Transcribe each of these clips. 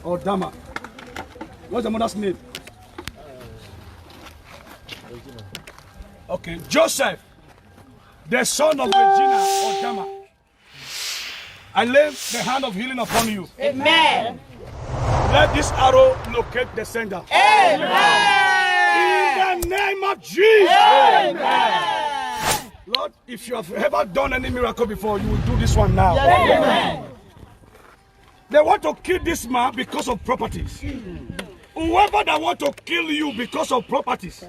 or Dama? What's the mother's name? Okay, Joseph, the son of Regina or Dama. I lay the hand of healing upon you. Amen. Let this arrow locate the sender. Amen. In the name of Jesus. Amen. Lord, if you have ever done any miracle before, you will do this one now. Amen. They want to kill this man because of properties. Whoever that want to kill you because of properties,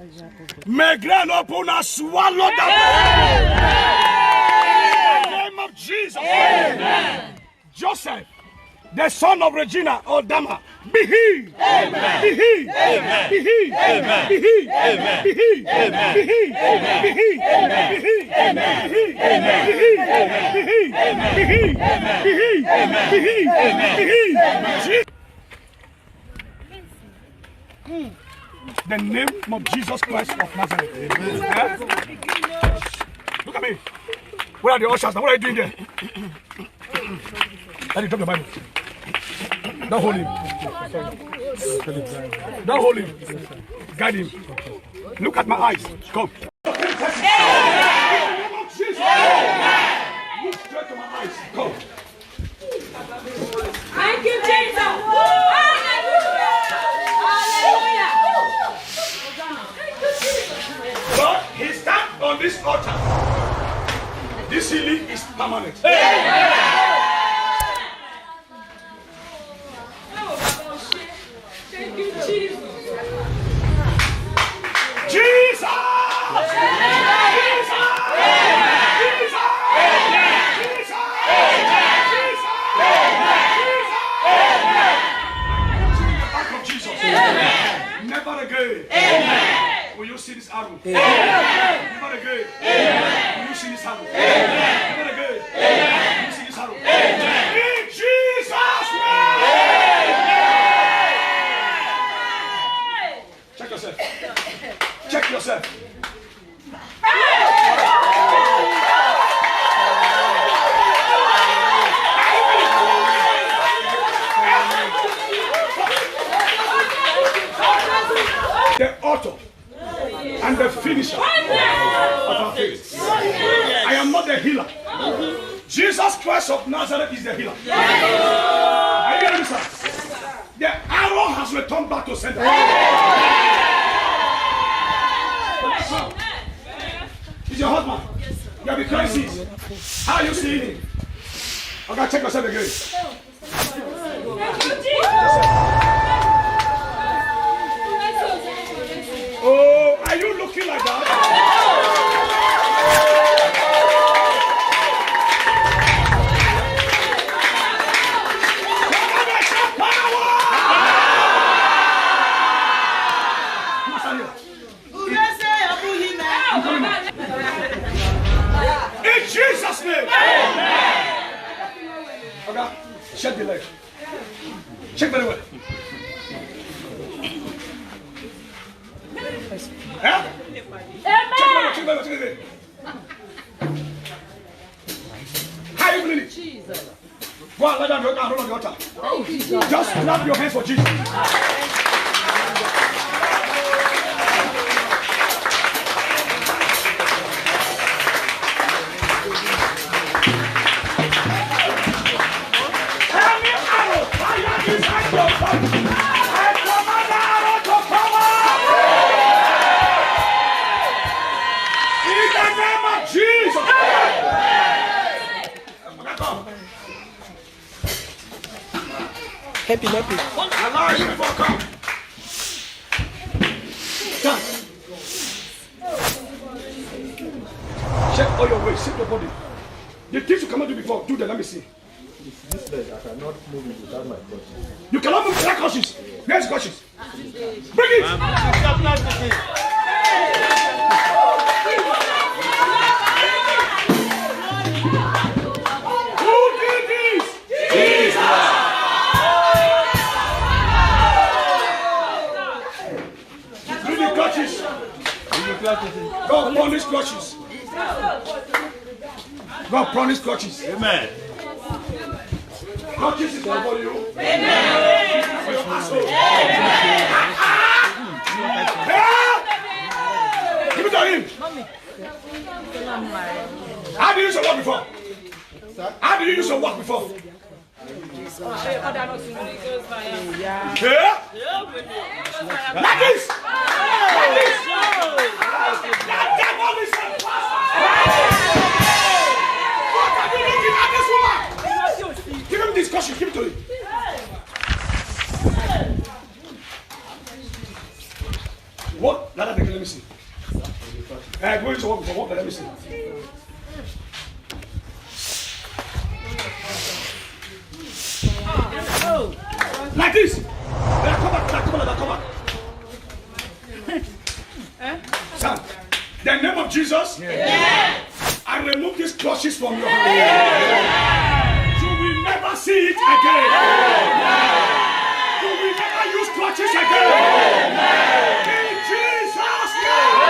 may grand opener swallow that. In the name of Jesus. Amen. Joseph, the son of Regina or Dama, be healed. Amen. Be healed. Amen. Be healed. Amen. Be healed. Amen. Be healed. Amen. Be healed. Amen. Be healed. Amen. Be healed. Amen. Be healed. Amen. Be healed. Amen. Be healed. Amen. Be healed. Amen. Be healed. Amen. Be healed. Amen. Be healed. Amen. The name of Jesus Christ of Nazareth. Amen. Yeah? Look at me. Where are the ushers now? What are you doing there? Daddy, drop the Bible. Don't hold him. Don't hold him. Guide him. Look at my eyes. Come. Look straight to my eyes. Come. Thank you, Jesus. Hallelujah. Lord, he stands on this altar. This healing is permanent. Thank you, Jesus. Jesus! Never again. Amen. Will you see this arrow? Amen. Never again. Amen. Will you see this arrow? Amen. Never again. Amen. Will you see this arrow? Amen. In Jesus' name. Amen. Check yourself. Check yourself. The author and the finisher of our faith. I am not the healer. Jesus Christ of Nazareth is the healer. Are you hearing me, sir? The arrow has returned back to sender. Is your husband? You have been crazy. How are you seeing him? Okay, check yourself again. Oh, are you looking like that? In Jesus' name. Okay, check the leg. Check very well. Yeah? Amen. Check it. How you feeling it? Jesus. Go and lie down and roll on the altar. Just clap your hands for Jesus. Any arrow fired inside your body, I command the arrow to come out. In the name of Jesus. Happy. Allow him to come. Stand. Check all your ways, shake your body. The things you cannot do before, do them, let me see. This leg, I cannot move it without my crutches. You cannot move without crutches. Where's crutches? Bring it! Who did this? Jesus! Do the crutches. God punish crutches. God punish crutches. Amen. Crutches is for you. Amen. household. Give it to him. How did you use your work before? How did you use your work before? Yeah. Like this. Like this. That devil is a what are you looking at this woman? Give him this caution. Give it to him. What? Let me see. Go into work before. What? Let me see. Like this. Come back. Son, the name of Jesus. I remove these clutches from your hand. You will never see it again. You will never use clutches again. In Jesus' name.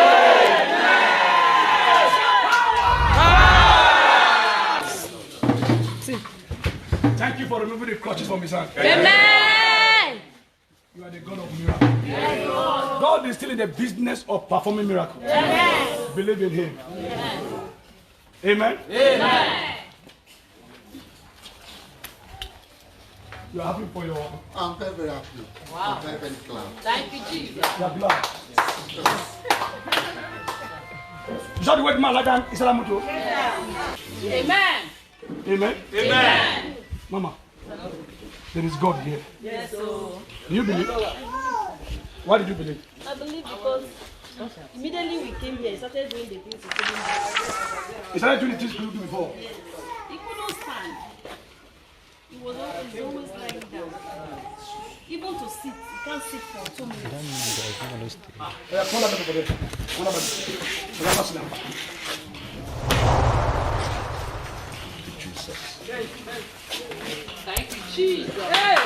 Thank you for removing the clutches from his hand. Amen. You are the God of miracles. Yes, God is still in the business of performing miracles. Yes. Believe in him. Yes. Amen. Amen. You are happy for your... I'm very, very happy. Wow. I'm very, very glad. Thank you, Jesus. You are glad. You saw the word man like that? Isalamuto. Amen. Amen. Amen. Mama, there is God here. Yes, so. Do you believe? Why did you believe? I believe because immediately we came here, he started doing the things he couldn't do. He started doing the things he couldn't do before. Yes. He couldn't stand. He was always lying down. Even to sit, he can't sit for 2 minutes. Thank you, Jesus.